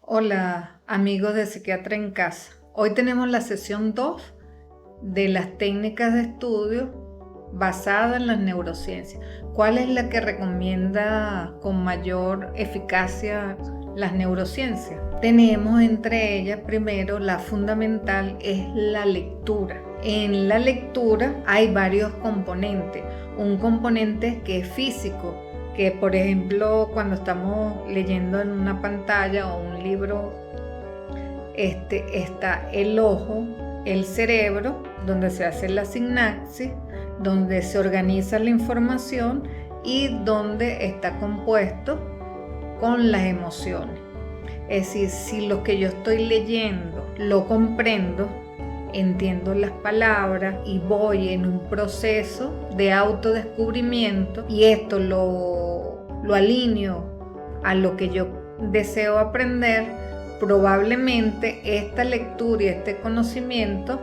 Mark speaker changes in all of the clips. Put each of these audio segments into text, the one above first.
Speaker 1: Hola amigos de Psiquiatra en Casa. Hoy tenemos la sesión 2 de las técnicas de estudio basadas en las neurociencias. ¿Cuál es la que recomienda con mayor eficacia las neurociencias? Tenemos entre ellas, primero, la fundamental es la lectura. En la lectura hay varios componentes. Un componente que es físico, que por ejemplo cuando estamos leyendo en una pantalla o un libro, está el ojo, el cerebro, donde se hace la sinapsis, donde se organiza la información y donde está compuesto con las emociones. Es decir, si lo que yo estoy leyendo lo comprendo, entiendo las palabras y voy en un proceso de autodescubrimiento y esto lo alineo a lo que yo deseo aprender, probablemente esta lectura y este conocimiento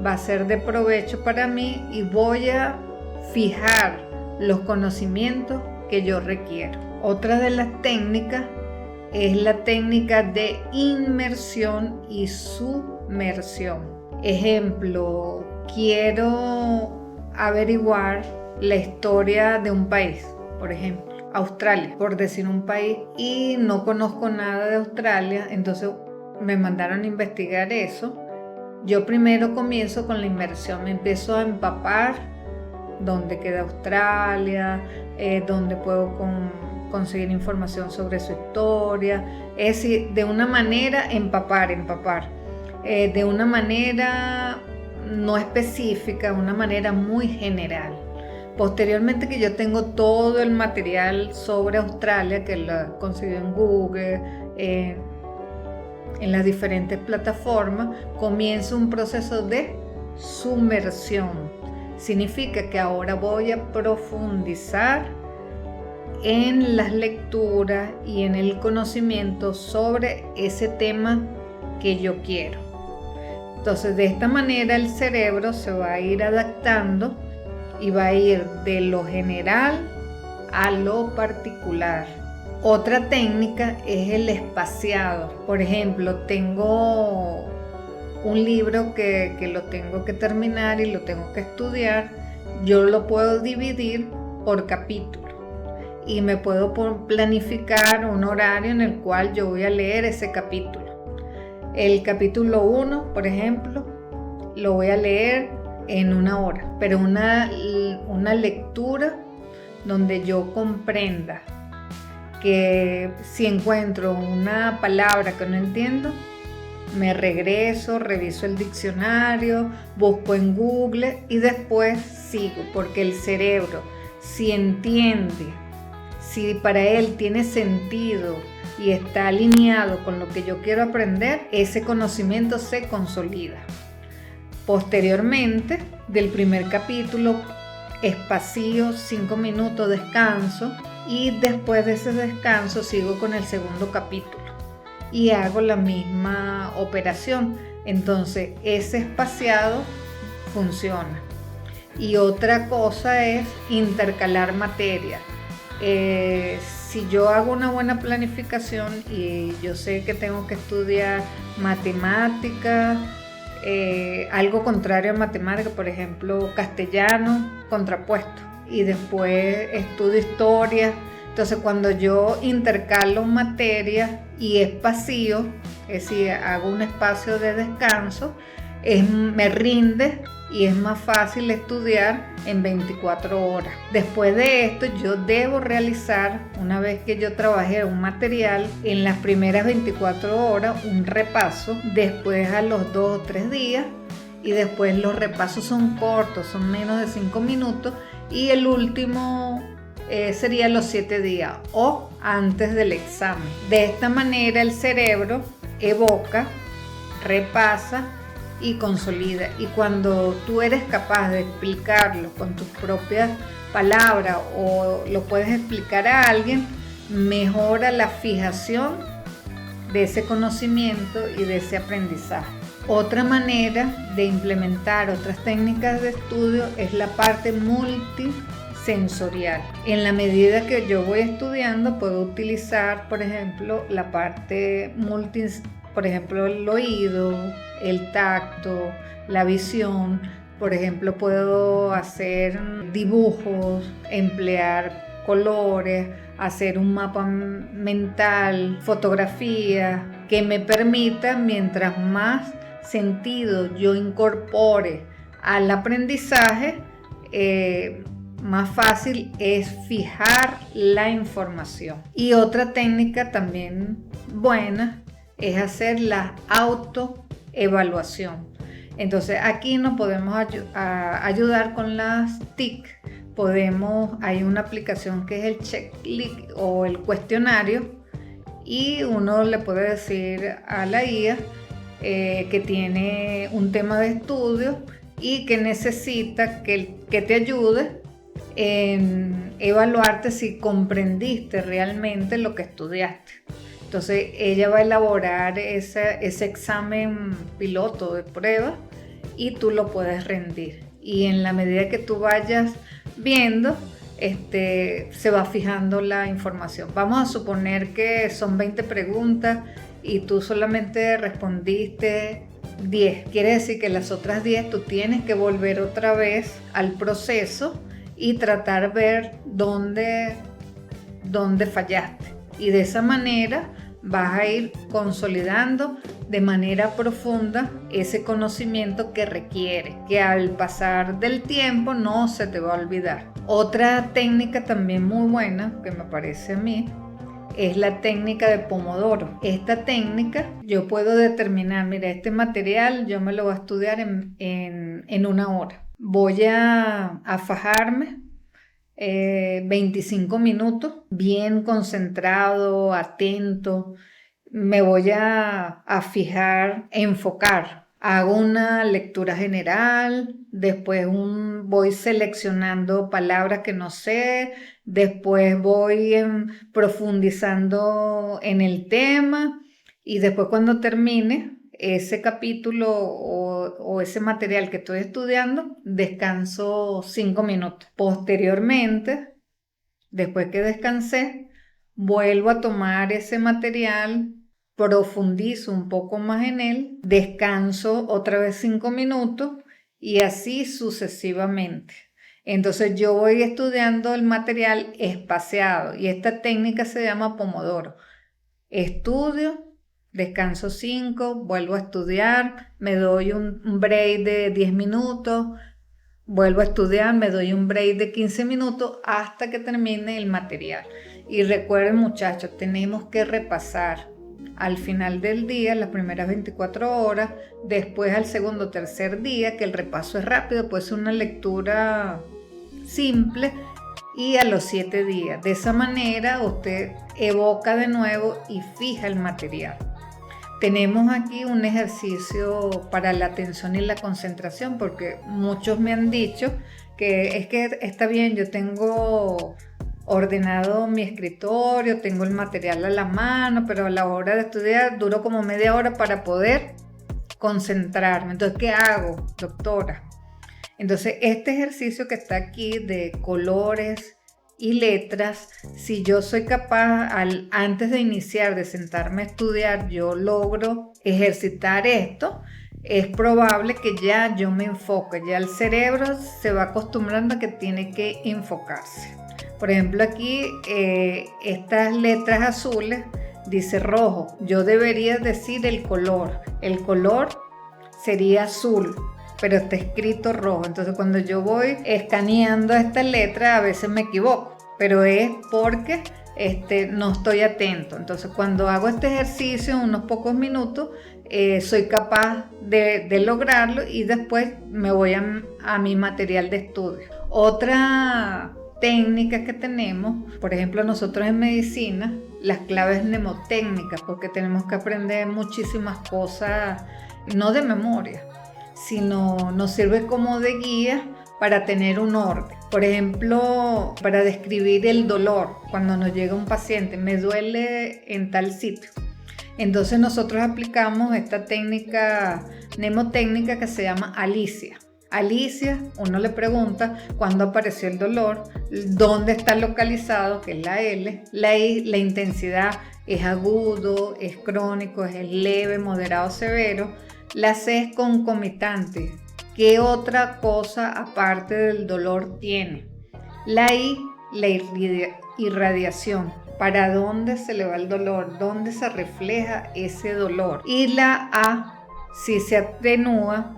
Speaker 1: va a ser de provecho para mí y voy a fijar los conocimientos que yo requiero. Otra de las técnicas es la técnica de inmersión y sumersión. Ejemplo, quiero averiguar la historia de un país, por ejemplo, Australia, por decir un país, y no conozco nada de Australia, entonces me mandaron a investigar eso. Yo primero comienzo con la inmersión, me empiezo a empapar dónde queda Australia, dónde puedo conseguir información sobre su historia, es decir, de una manera empapar. De una manera no específica, una manera muy general. Posteriormente que yo tengo todo el material sobre Australia, que lo conseguí en Google, en las diferentes plataformas, comienzo un proceso de sumersión. Significa que ahora voy a profundizar en las lecturas y en el conocimiento sobre ese tema que yo quiero. Entonces, de esta manera el cerebro se va a ir adaptando y va a ir de lo general a lo particular. Otra técnica es el espaciado. Por ejemplo, tengo un libro que lo tengo que terminar y lo tengo que estudiar. Yo lo puedo dividir por capítulos y me puedo planificar un horario en el cual yo voy a leer ese capítulo. El capítulo 1, por ejemplo, lo voy a leer en 1 hora, pero una lectura donde yo comprenda que si encuentro una palabra que no entiendo, me regreso, reviso el diccionario, busco en Google y después sigo, porque el cerebro, si entiende, si para él tiene sentido y está alineado con lo que yo quiero aprender, ese conocimiento se consolida. Posteriormente, del primer capítulo, espacio 5 minutos, descanso, y después de ese descanso sigo con el segundo capítulo y hago la misma operación. Entonces, ese espaciado funciona. Y otra cosa es intercalar materia. Si yo hago una buena planificación y yo sé que tengo que estudiar matemáticas, algo contrario a matemáticas, por ejemplo, castellano, contrapuesto, y después estudio historia. Entonces, cuando yo intercalo materia y espacio, es decir, hago un espacio de descanso, me rinde y es más fácil estudiar en 24 horas. Después de esto, yo debo realizar, una vez que yo trabajé un material, en las primeras 24 horas un repaso, después a los 2 o 3 días, y después los repasos son cortos, son menos de 5 minutos, y el último sería los 7 días o antes del examen. De esta manera el cerebro evoca, repasa y consolida. Y cuando tú eres capaz de explicarlo con tus propias palabras o lo puedes explicar a alguien, mejora la fijación de ese conocimiento y de ese aprendizaje. Otra manera de implementar otras técnicas de estudio es la parte multisensorial. sensorial. En la medida que yo voy estudiando, puedo utilizar, por ejemplo, la parte por ejemplo, el oído, el tacto, la visión. Por ejemplo, puedo hacer dibujos, emplear colores, hacer un mapa mental, fotografía, que me permita, mientras más sentido yo incorpore al aprendizaje, más fácil es fijar la información. Y otra técnica también buena es hacer la autoevaluación. Entonces aquí nos podemos ayudar con las TIC. Hay una aplicación que es el checklist o el cuestionario, y uno le puede decir a la IA que tiene un tema de estudio y que necesita que te ayude en evaluarte si comprendiste realmente lo que estudiaste. Entonces ella va a elaborar ese examen piloto de prueba y tú lo puedes rendir. Y en la medida que tú vayas viendo, se va fijando la información. Vamos a suponer que son 20 preguntas y tú solamente respondiste 10. Quiere decir que las otras 10 tú tienes que volver otra vez al proceso y tratar de ver dónde fallaste. Y de esa manera vas a ir consolidando de manera profunda ese conocimiento que requiere, que al pasar del tiempo no se te va a olvidar. Otra técnica también muy buena, que me parece a mí, es la técnica de Pomodoro. Esta técnica yo puedo determinar, mira, este material yo me lo voy a estudiar en 1 hora. Voy a fajarme 25 minutos, bien concentrado, atento. Me voy a fijar, enfocar. Hago una lectura general, después voy seleccionando palabras que no sé, después voy profundizando en el tema, y después cuando termine ese capítulo o ese material que estoy estudiando, descanso 5 minutos. Posteriormente, después que descansé, vuelvo a tomar ese material, profundizo un poco más en él, descanso otra vez 5 minutos y así sucesivamente. Entonces yo voy estudiando el material espaciado, y esta técnica se llama Pomodoro. Estudio, descanso 5, vuelvo a estudiar, me doy un break de 10 minutos, vuelvo a estudiar, me doy un break de 15 minutos hasta que termine el material. Y recuerden, muchachos, tenemos que repasar al final del día, las primeras 24 horas, después al segundo o tercer día, que el repaso es rápido, puede ser una lectura simple, y a los 7 días. De esa manera usted evoca de nuevo y fija el material. Tenemos aquí un ejercicio para la atención y la concentración, porque muchos me han dicho que es que está bien, yo tengo ordenado mi escritorio, tengo el material a la mano, pero a la hora de estudiar duro como media hora para poder concentrarme. Entonces, ¿qué hago, doctora? Entonces, este ejercicio que está aquí de colores y letras, si yo soy capaz, antes de iniciar, de sentarme a estudiar, yo logro ejercitar esto, es probable que ya yo me enfoque, ya el cerebro se va acostumbrando a que tiene que enfocarse. Por ejemplo, aquí estas letras azules dice rojo. Yo debería decir el color. El color sería azul, pero está escrito rojo. Entonces, cuando yo voy escaneando esta letra, a veces me equivoco, pero es porque no estoy atento. Entonces, cuando hago este ejercicio en unos pocos minutos, soy capaz de lograrlo, y después me voy a mi material de estudio. Otra técnica que tenemos, por ejemplo, nosotros en medicina, las claves mnemotécnicas, porque tenemos que aprender muchísimas cosas, no de memoria, sino nos sirve como de guía para tener un orden. Por ejemplo, para describir el dolor, cuando nos llega un paciente, me duele en tal sitio. Entonces nosotros aplicamos esta técnica mnemotécnica que se llama Alicia. Alicia, uno le pregunta cuándo apareció el dolor, dónde está localizado, que es la L, la I, la intensidad, es agudo, es crónico, es leve, moderado, severo. La C es concomitante, ¿qué otra cosa aparte del dolor tiene? La I, la irradiación, ¿para dónde se le va el dolor? ¿Dónde se refleja ese dolor? Y la A, si se atenúa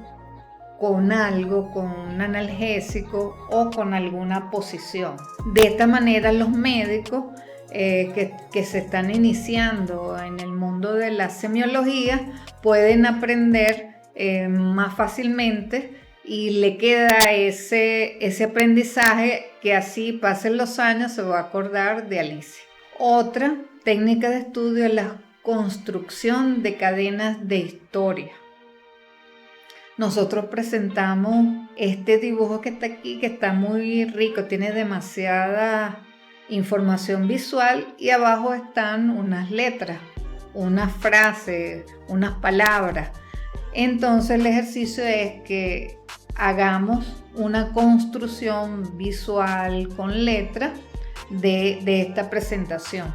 Speaker 1: con algo, con un analgésico o con alguna posición. De esta manera los médicos que se están iniciando en el mundo de la semiología pueden aprender más fácilmente y le queda ese aprendizaje que así pasen los años se va a acordar de Alicia. Otra técnica de estudio es la construcción de cadenas de historia. Nosotros presentamos este dibujo que está aquí, que está muy rico, tiene demasiada información visual y abajo están unas letras, unas frases, unas palabras. Entonces el ejercicio es que hagamos una construcción visual con letras de esta presentación.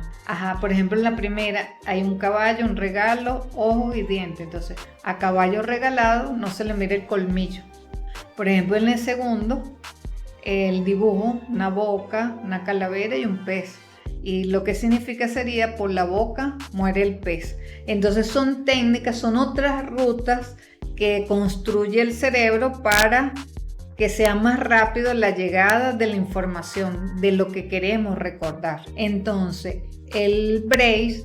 Speaker 1: Por ejemplo, en la primera hay un caballo, un regalo, ojos y dientes. Entonces, a caballo regalado no se le mira el colmillo. Por ejemplo, en el segundo, el dibujo, una boca, una calavera y un pez. Y lo que significa sería, por la boca muere el pez. Entonces son técnicas, son otras rutas que construye el cerebro para que sea más rápido la llegada de la información, de lo que queremos recordar. Entonces, el break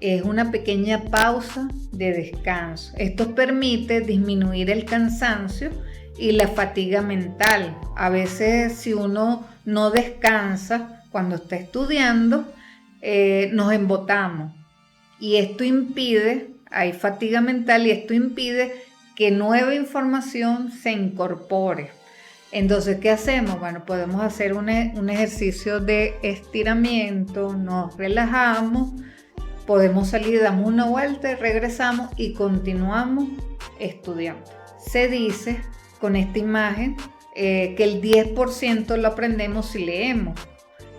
Speaker 1: es una pequeña pausa de descanso. Esto permite disminuir el cansancio y la fatiga mental. A veces, si uno no descansa cuando está estudiando, nos embotamos. Y esto impide, hay fatiga mental y esto impide que nueva información se incorpore. Entonces, ¿qué hacemos? Bueno, podemos hacer un ejercicio de estiramiento, nos relajamos, podemos salir, damos una vuelta y regresamos y continuamos estudiando. Se dice con esta imagen que el 10% lo aprendemos si leemos,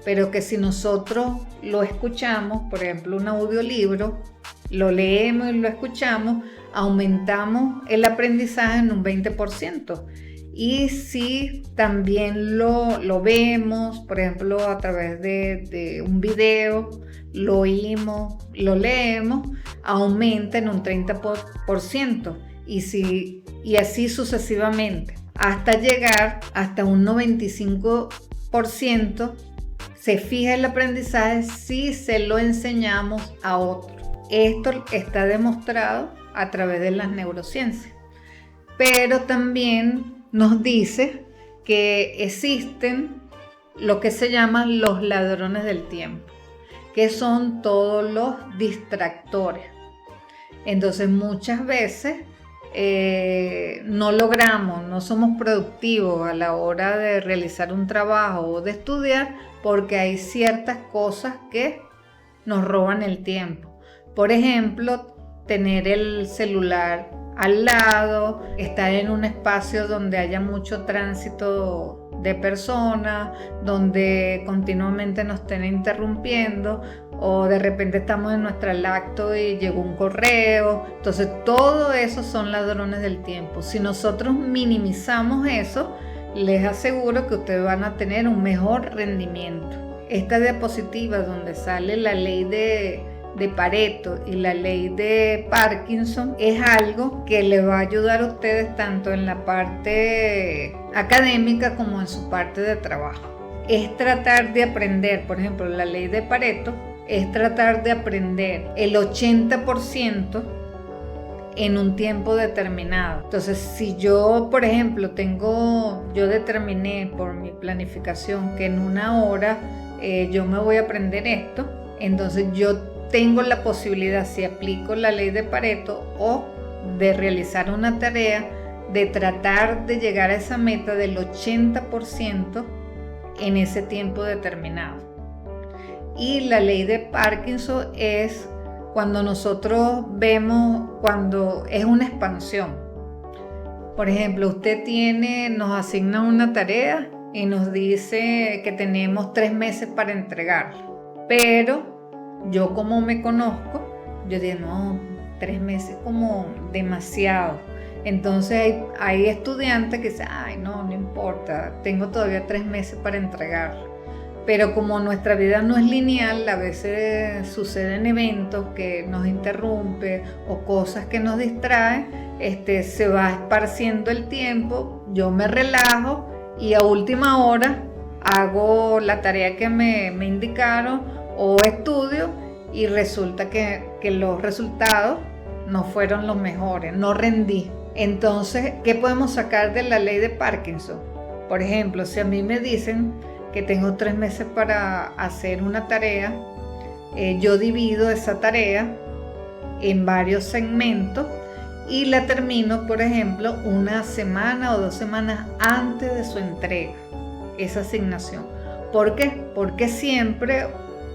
Speaker 1: pero que si nosotros lo escuchamos, por ejemplo, un audiolibro, lo leemos y lo escuchamos, aumentamos el aprendizaje en un 20%. Y si también lo vemos, por ejemplo, a través de un video, lo oímos, lo leemos, aumenta en un 30%. Y así sucesivamente, hasta llegar hasta un 95%, se fija el aprendizaje si se lo enseñamos a otro. Esto está demostrado a través de las neurociencias. Pero también nos dice que existen lo que se llaman los ladrones del tiempo, que son todos los distractores. Entonces muchas veces no logramos, no somos productivos a la hora de realizar un trabajo o de estudiar porque hay ciertas cosas que nos roban el tiempo. Por ejemplo, tener el celular al lado, estar en un espacio donde haya mucho tránsito de personas, donde continuamente nos estén interrumpiendo, o de repente estamos en nuestra lacto y llegó un correo. Entonces todo eso son ladrones del tiempo. Si nosotros minimizamos eso, les aseguro que ustedes van a tener un mejor rendimiento. Esta diapositiva donde sale la ley de Pareto y la ley de Parkinson es algo que le va a ayudar a ustedes tanto en la parte académica como en su parte de trabajo. Es tratar de aprender, por ejemplo, la ley de Pareto es tratar de aprender el 80% en un tiempo determinado. Entonces, si yo, por ejemplo, yo determiné por mi planificación que en una hora yo me voy a aprender esto, entonces yo tengo la posibilidad, si aplico la ley de Pareto o de realizar una tarea, de tratar de llegar a esa meta del 80% en ese tiempo determinado. Y la ley de Parkinson es cuando nosotros vemos, cuando es una expansión. Por ejemplo, nos asigna una tarea y nos dice que tenemos 3 meses para entregarla. Pero yo, como me conozco, yo digo, no, 3 meses como demasiado. Entonces hay estudiantes que dicen, ay, no importa, tengo todavía 3 meses para entregarla. Pero como nuestra vida no es lineal, a veces suceden eventos que nos interrumpen o cosas que nos distraen, se va esparciendo el tiempo, yo me relajo y a última hora hago la tarea que me indicaron o estudio y resulta que los resultados no fueron los mejores, no rendí. Entonces, ¿qué podemos sacar de la ley de Parkinson? Por ejemplo, si a mí me dicen que tengo 3 meses para hacer una tarea, yo divido esa tarea en varios segmentos y la termino, por ejemplo, 1 semana o 2 semanas antes de su entrega, esa asignación. ¿Por qué? Porque siempre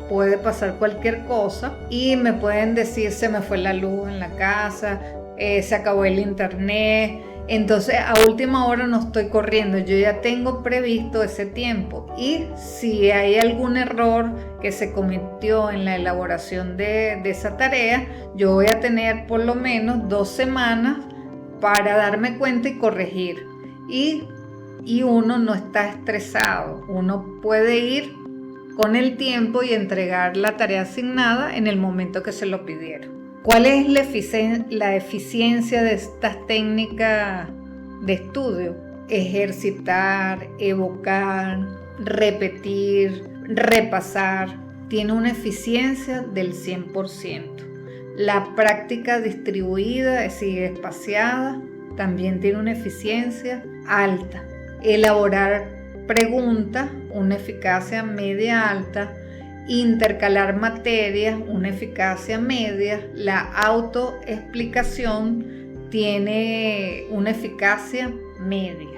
Speaker 1: puede pasar cualquier cosa y me pueden decir, se me fue la luz en la casa, se acabó el internet. Entonces a última hora no estoy corriendo, yo ya tengo previsto ese tiempo y si hay algún error que se cometió en la elaboración de esa tarea, yo voy a tener por lo menos 2 semanas para darme cuenta y corregir. Y uno no está estresado, uno puede ir con el tiempo y entregar la tarea asignada en el momento que se lo pidieron. ¿Cuál es la eficiencia de estas técnicas de estudio? Ejercitar, evocar, repetir, repasar. Tiene una eficiencia del 100%. La práctica distribuida, es decir, espaciada, también tiene una eficiencia alta. Elaborar preguntas, una eficacia media alta. Intercalar materias, una eficacia media. La autoexplicación tiene una eficacia media.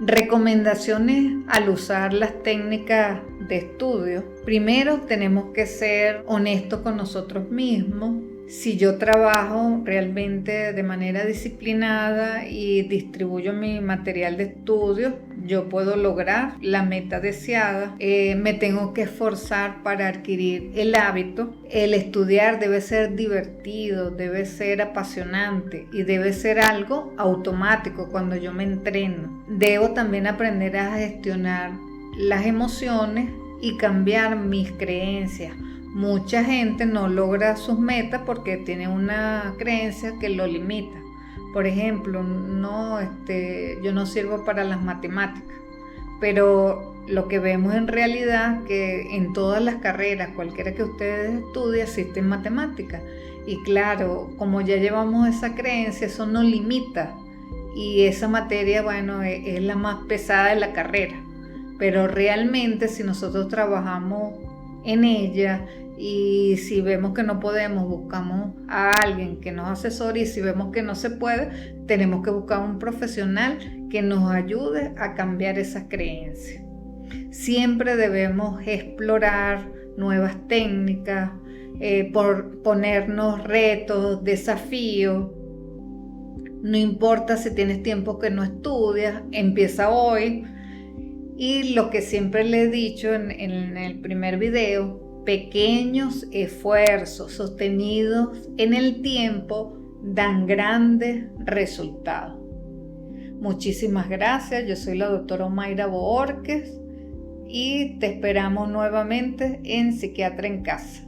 Speaker 1: Recomendaciones al usar las técnicas de estudio. Primero, tenemos que ser honestos con nosotros mismos. Si yo trabajo realmente de manera disciplinada y distribuyo mi material de estudio, yo puedo lograr la meta deseada. Me tengo que esforzar para adquirir el hábito. El estudiar debe ser divertido, debe ser apasionante y debe ser algo automático cuando yo me entreno. Debo también aprender a gestionar las emociones y cambiar mis creencias. Mucha gente no logra sus metas porque tiene una creencia que lo limita. Por ejemplo, yo no sirvo para las matemáticas, pero lo que vemos en realidad que en todas las carreras, cualquiera que ustedes estudien, existen matemáticas. Y claro, como ya llevamos esa creencia, eso nos limita. Y esa materia, es la más pesada de la carrera. Pero realmente si nosotros trabajamos en ella y si vemos que no podemos, buscamos a alguien que nos asesore y si vemos que no se puede, tenemos que buscar un profesional que nos ayude a cambiar esas creencias. Siempre debemos explorar nuevas técnicas, por ponernos retos, desafíos. No importa si tienes tiempo que no estudias, empieza hoy. Y lo que siempre le he dicho en el primer video, pequeños esfuerzos sostenidos en el tiempo dan grandes resultados. Muchísimas gracias, yo soy la doctora Omaira Bohórquez y te esperamos nuevamente en Psiquiatra en Casa.